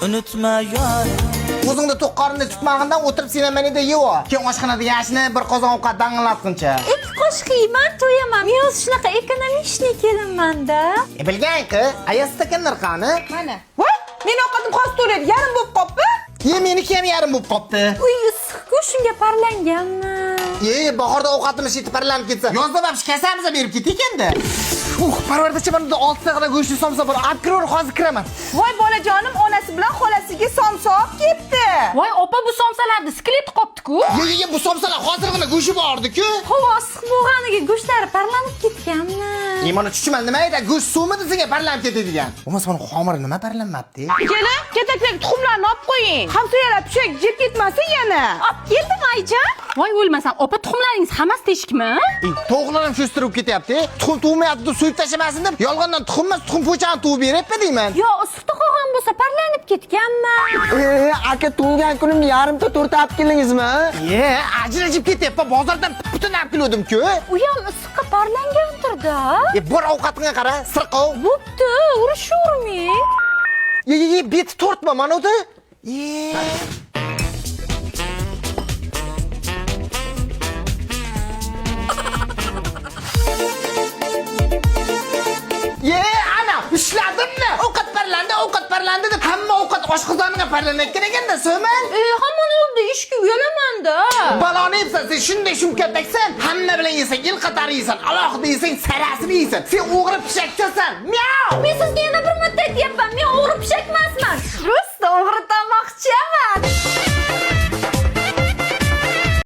Unutma yar. O'zingda to'q qorinda tutmag'indan o'tirib seni menida yeo. Keyin oshxonada yashni bir qozon ovqat dang'latguncha. Ikki qo'shq yeyman, to'yaman. Men o'zi shunaqa ekonomishniy kelinman-da. Bilgan-ku, ayas stakanlar qani? Mana. Voy, meni ovqatim qolib to'ladi, yarim bo'lib qopti. Meniki ham yarim bo'lib qopti. Uy issiq-ku, shunga parlanganmi? Bahorda ovqatimiz yetib parlanib ketsa, yozda babsh kasamiz berib ketik endi. Parvardachi mana 6 daqiqada go'shtni somsa bor. Abkiror hozir kiraman. Voy bolajonim onasi bilan xolasiga somsa olib ketdi. Voy opa, bu somsalarni skelet qopdi-ku. Bu somsalar hozirgina go'shi bordi-ku. Havo issiq bo'lganiga go'shtlari parlanib ketganmi? Mana chuchimal nima edi? Go'sht suvmi desinga parlanib ketadigan. Bo'lmasa mana xomir nima parlanmabdi? Kelin, ketakdagi tuxumlarni olib qo'ying. Hamsoyalar pishak jeb ketmasin yana. Olib keldim ayjon. Voy o'lmasam, opa tuxumlaringiz hammasi teshikmi? Tovuqlar ham shustirib ketyapti. Tuxum tug'mayapti deb so'yib tashlamasin deb yolg'ondan tuxummas, tuxum po'chani tug'ib beryapti deyman. Yo, issiqda qolgan bo'lsa parlanib ketganmi? Aka tug'ilgan kunimni yarimta to'rtta olib keldingizmi? Ajrashib ketyapti. Bozordan butun olib keldim-ku. U ham issiqqa parlangandir-da. Bor ovqatingga qara, sirqov. Bo'pti, urishavermang. Beti tortma mana unda. Ana, ishladimmi? Ovqat parlandi deb hamma ovqat oshqozoniga parlanayotgan ekanda, so'man. Hamon oldi ishga uyalaman-da. Baloni yebsan, sen shunday shumkataksan, hamma bilan yesang, yil qatori yeysan, alohida yesang, sarasini yeysan. Sen o'g'ri pishakchasan. Miau! Men sizga yana bir marta aytyapman, men o'g'ri pishak emasman. Просто o'g'ri tomoqchiman.